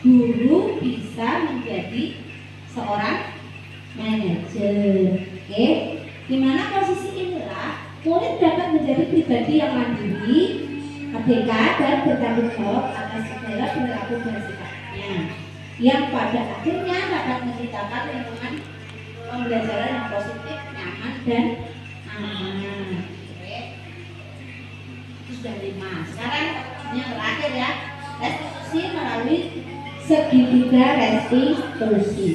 guru bisa menjadi seorang manajer. Oke. Di mana posisi inilah murid dapat menjadi pribadi yang mandiri, merdeka dan bertanggung jawab atas segala perilaku dan sikapnya, yang pada akhirnya dapat menciptakan lingkungan pembelajaran yang positif, nyaman dan aman. Oke. Itu sudah 5. Sekarang yang terakhir ya, restitusi melalui segitiga restitusi.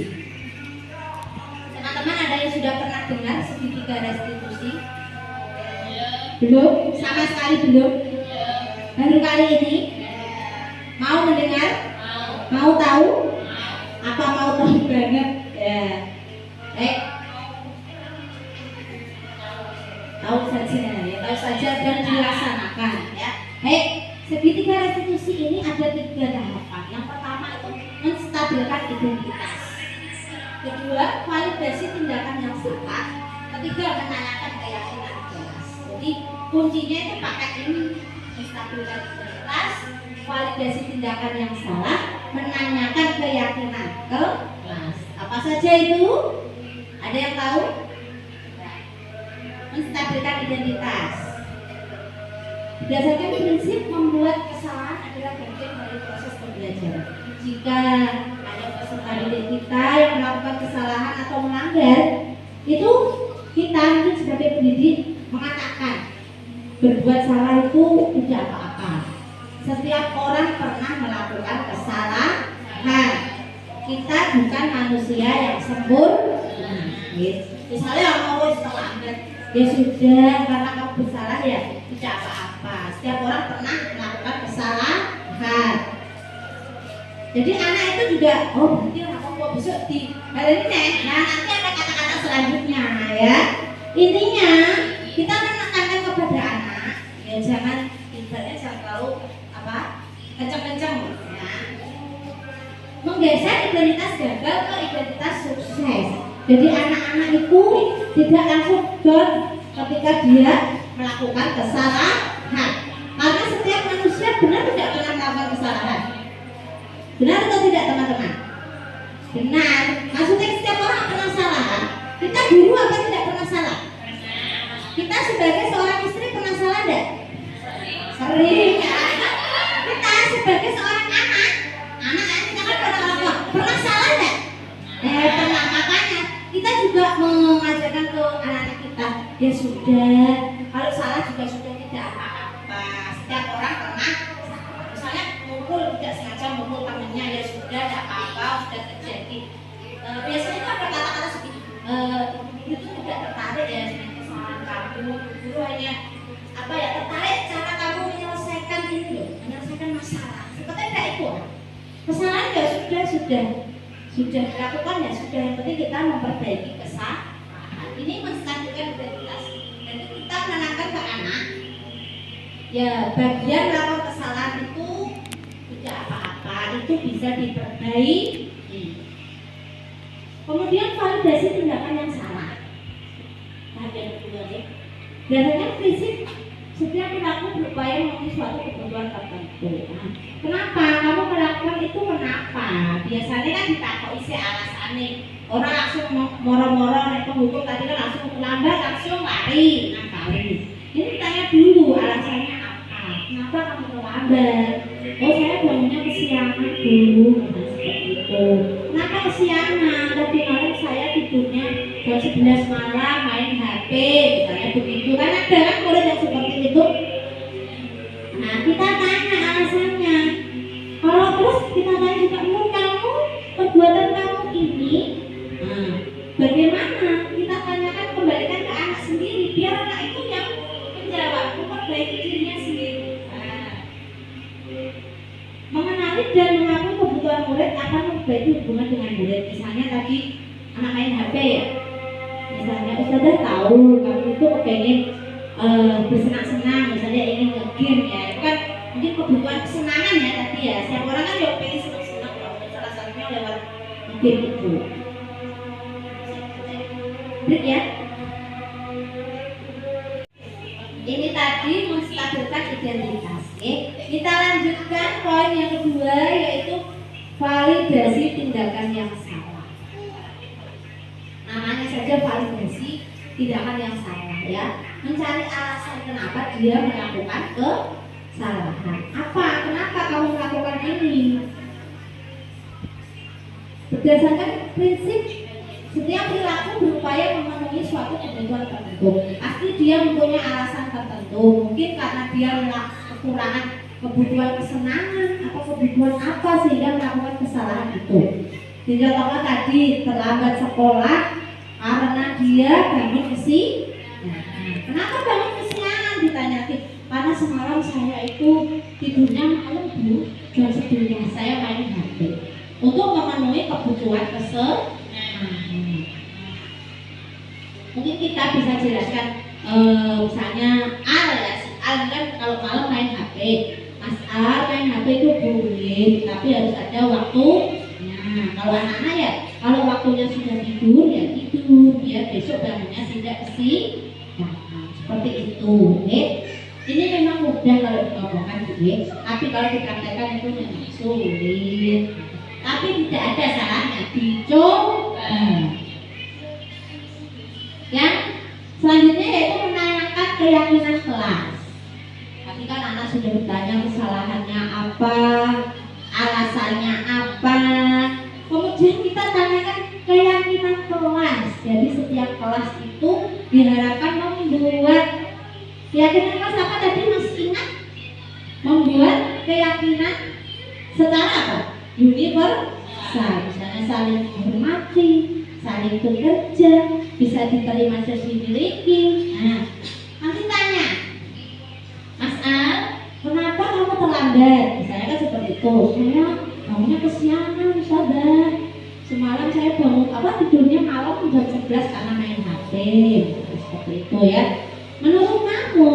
Teman-teman ada yang sudah pernah dengar segitiga restitusi? Belum? Sama sekali belum? Baru kali ini? Mau mendengar? Mau tahu? Apa mau tahu banget? Ya. Tahu saja ya, tahu saja dan dilaksanakan ya. Segitiga restitusi ini ada 3 tahapan. Yang pertama itu menstabilkan identitas. Kedua, validasi tindakan yang salah. Ketiga, menanyakan keyakinan jelas. Jadi kuncinya itu pakai ini, menstabilkan identitas, validasi tindakan yang salah, menanyakan keyakinan kelas. Apa saja itu? Ada yang tahu? Menstabilkan identitas. Berdasarkan prinsip membuat kesalahan adalah bagian dari proses pembelajaran. Jika ada peserta didik kita yang melakukan kesalahan atau melanggar, itu kita sebagai pendidik mengatakan berbuat salah itu tidak apa-apa. Setiap orang pernah melakukan kesalahan. Kita bukan manusia yang sempurna. Misalnya mau melanggar, ya sudah, karena kamu bersalah ya tidak apa-apa. Setiap orang pernah melakukan kesalahan. Jadi anak itu juga, oh berarti aku mau besok di hari ini. Nah nanti ada kata-kata selanjutnya ya. Intinya kita menekankan kepada anak, ya jangan ibaratnya jangan terlalu kenceng-kenceng ya. Menggeser identitas gagal ke identitas sukses. Jadi anak-anak itu tidak langsung down ketika dia melakukan kesalahan. Karena setiap manusia benar tidak pernah melakukan kesalahan. Benar atau tidak teman-teman? Benar. Maksudnya setiap orang pernah salah. Kita guru apa tidak pernah salah? Kita sebagai seorang istri pernah salah tidak? Sering ya. Kita sebagai seorang anak kita kan pernah salah tidak? Pernah. Makanya kita juga mengajarkan ke anak-anak kita, ya sudah, kalau salah juga sudah tidak apa-apa. Setiap orang pernah salah. Misalnya mukul tidak sengaja mukul temannya, ya sudah tidak apa-apa, sudah terjadi. Biasanya itu ada kata-kata seperti itu tidak tertarik ya dengan kesalahan kamu. Guru hanya tertarik cara kamu menyelesaikan ini loh, menyelesaikan masalah. Seperti tidak itu. Kesalahan ya sudah dilakukan ya sudah, yang penting kita memperbaiki kesalahan. Ini menstabilkan identitas dan kita menanamkan ke anak ya bagian melakukan kesalahan itu tidak apa-apa, itu bisa diperbaiki. Kemudian validasi tindakan yang salah. Bagian kedua ya. Berdasarkan prinsip setiap perilaku berupaya memenuhi suatu kebutuhan tertentu. Kenapa kamu melakukan itu? Kenapa? Biasanya kan ditakoki isi alasannya. Orang langsung moro-moro nek penghukum tadi kan langsung lambat langsung lari. Ini tanya dulu alasannya apa? Kenapa kamu terlambat? Oh saya bangunnya kesiangan dulu, seperti itu. Kenapa kesiangan? Tadi malam saya tidurnya jam 11 malam main HP, misalnya begitu. Kan ada kan murid yang seperti itu. Nah kita tanya alasannya. Kalau terus kita tanya juga, kamu perbuatan kamu ini, bagaimana? Kita tanyakan, kembalikan ke anak sendiri, biar anak itu yang menjawab, memperbaiki dirinya sendiri. Mengenali dan mengakui kebutuhan murid akan memperbaiki hubungan dengan murid. Misalnya tadi anak main HP ya. Misalnya Ustazah tahu kamu itu pengen bersenang-senang, misalnya ingin nge-game ya. Itu kan mungkin kebutuhan kesenangan ya tadi ya. Setiap orang kan ya pengen senang-senang, salah satunya lewat game itu. Break ya. Ini tadi menstabilkan identitas. Kita lanjutkan poin yang kedua, yaitu validasi tindakan yang salah. Namanya saja validasi tindakan yang salah ya. Mencari alasan kenapa dia melakukan kesalahan. Apa? Kenapa kamu melakukan ini? Berdasarkan prinsip setiap perilaku berupaya memenuhi suatu kebutuhan tertentu. Pasti dia mempunyai alasan tertentu. Mungkin karena dia kekurangan kebutuhan kesenangan atau kebutuhan apa sehingga melakukan kesalahan itu. Contohnya tadi terlambat sekolah karena dia bangun kesiangan. Kenapa bangun kesiangan? Ditanya, karena semalam saya itu tidurnya malam Bu, jam 11 saya main HP untuk memenuhi kebutuhan kesenangan. Mungkin kita bisa jelaskan misalnya Al ya, si Al kan kalau malam main HP, Mas Al main HP itu boleh, tapi harus ada waktunya. Kalau anak-anak ya, kalau waktunya sudah tidur ya tidur, biar besok bangunnya tidak kesiangan. Seperti itu, oke? Ini memang mudah kalau dikatakan, tapi kalau dipraktekkan itu memang sulit. Tapi tidak ada salahnya dicoba. Yang selanjutnya yaitu menanyakan keyakinan kelas. Tadi kan anak sudah bertanya kesalahannya apa, alasannya apa. Kemudian kita tanyakan keyakinan kelas. Jadi setiap kelas itu diharapkan membuat keyakinan kelas apa tadi masih ingat? Membuat keyakinan secara apa? Universal. Misalnya saling menghormati, saling bekerja, bisa diterima dan dimiliki. Nah, nanti tanya, Mas Al, kenapa kamu terlambat? Misalnya kan seperti itu. Saya bangunnya kesiangan, sabar. Semalam saya bangun tidurnya malam jam 11 karena main HP. Seperti itu ya. Menurut kamu,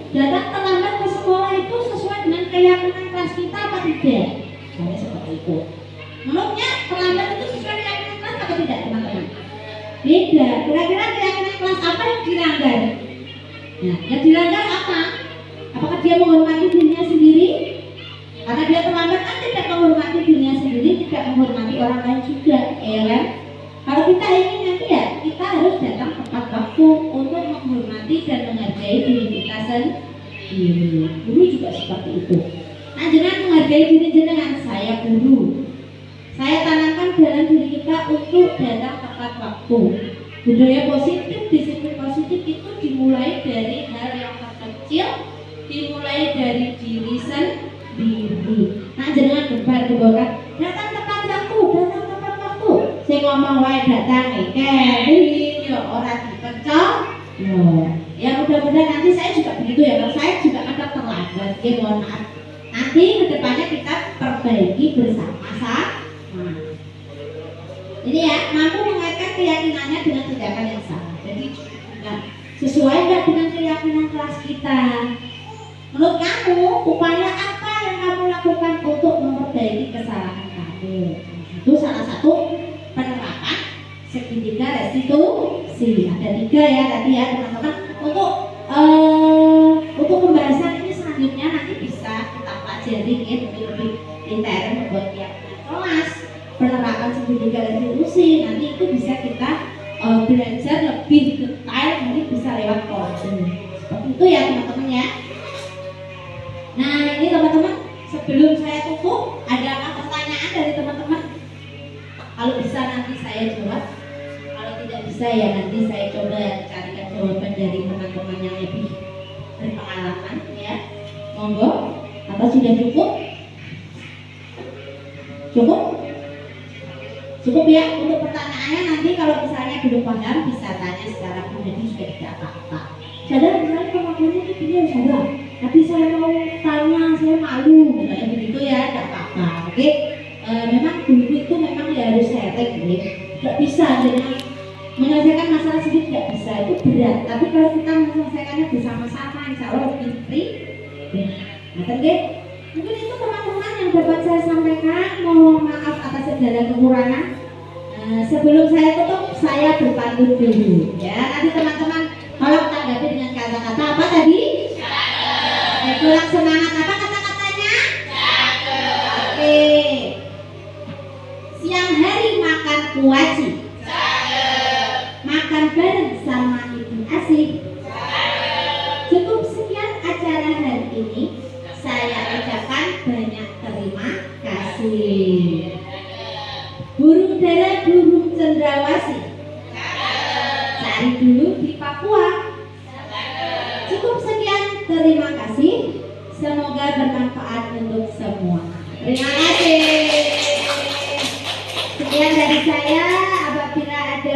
datang terlambat ke sekolah itu sesuai dengan keyakinan kelas kita apa tidak? Misalnya seperti itu. Menurutnya terlambat itu sesuai keyakinan kelas apa tidak, teman-teman? Tidak. Kira-kira keyakinan kelas apa yang dilanggar? Nah, yang dilanggar apa? Apakah dia menghormati dirinya sendiri? Karena dia terlambat kan tidak menghormati dirinya sendiri, tidak menghormati orang lain juga, ya kan? Kalau kita ingin nanti ya, kita harus datang tepat waktu untuk menghormati dan menghargai diri kita sendiri. Guru juga seperti itu. Nah, jangan menghargai diri jenengan, saya guru. Saya tanamkan dalam diri kita untuk datang tepat waktu. Budaya positif, disiplin positif itu dimulai dari hal yang terkecil, dimulai dari diri sendiri. Nah, jangan gebar-geborkan, datang tepat waktu, datang tepat waktu. Saya ngomong wae datang iki, yo ora dipercaya. Ya mudah-mudahan nanti saya juga begitu ya, kalau saya juga kadang terlambat, ya mohon maaf. Nanti kedepannya kita perbaiki bersama-sama. Ini ya, mampu mengaitkan keyakinannya dengan tindakan yang sama. Jadi sesuai nggak dengan keyakinan kelas kita? Menurut kamu, upaya apa yang kamu lakukan untuk memperbaiki kesalahan kamu? Itu salah satu penerapan segitiga restitusi. Ada 3 ya tadi ya teman-teman. Untuk pembahasan ini selanjutnya nanti bisa kita pelajari ya, lebih intern membuat keyakinan kelas, penerapan segitiga restitusi. Nanti itu bisa kita belajar lebih detail, mungkin bisa lewat coding. Seperti itu ya teman-teman ya. Nah ini teman-teman, sebelum saya tutup, ada apa pertanyaan dari teman-teman? Kalau bisa nanti saya jawab, kalau tidak bisa ya nanti saya coba carikan jawaban dari teman-teman yang lebih berpengalaman ya. Monggo, atau sudah cukup? Cukup? Cukup ya, untuk pertanyaannya nanti kalau misalnya belum paham bisa tanya secara pribadi juga tidak apa-apa. Sadar misalnya kemampuannya itu dia sadar. Nanti saya mau tanya, saya malu, misalnya begitu ya, tidak apa-apa. Oke, memang guru itu memang ya harus sharing, tidak bisa dengan menyelesaikan masalah sendiri tidak bisa, itu berat. Tapi kalau kita menyelesaikannya bersama-sama, insya Allah lebih free. Oke, mungkin itu teman-teman yang dapat saya sampaikan. Mohon maaf atas segala kekurangan. Sebelum saya tutup, saya berpantun dulu. Ya, nanti teman-teman tolong tanggapi dengan kata-kata apa tadi? Kurang semangat apa kata-katanya? Oke. Siang hari makan kuaci. Makan bareng sama ibu asih. Cukup sekian acara hari ini. cendrawasih? Cari dulu di Papua. Cukup sekian, terima kasih. Semoga bermanfaat untuk semua. Terima kasih. Sekian dari saya. Apabila ada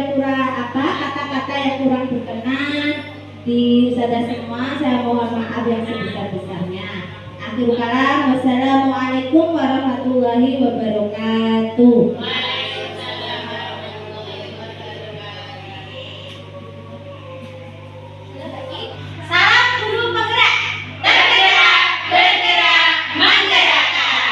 kata-kata yang kurang berkenan di saudara semua, saya mohon maaf yang sebesar-besarnya. Akhirul kalam, wassalamualaikum warahmatullahi wabarakatuh. Salam guru penggerak, bergerak, bergerak, menggerakkan.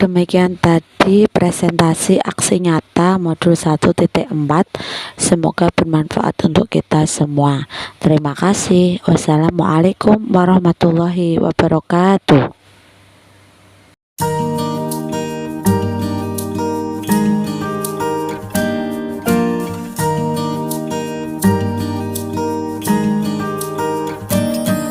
Demikian tadi presentasi aksi nyata modul 1.4. Semoga bermanfaat untuk kita semua. Terima kasih. Wassalamualaikum warahmatullahi wabarakatuh.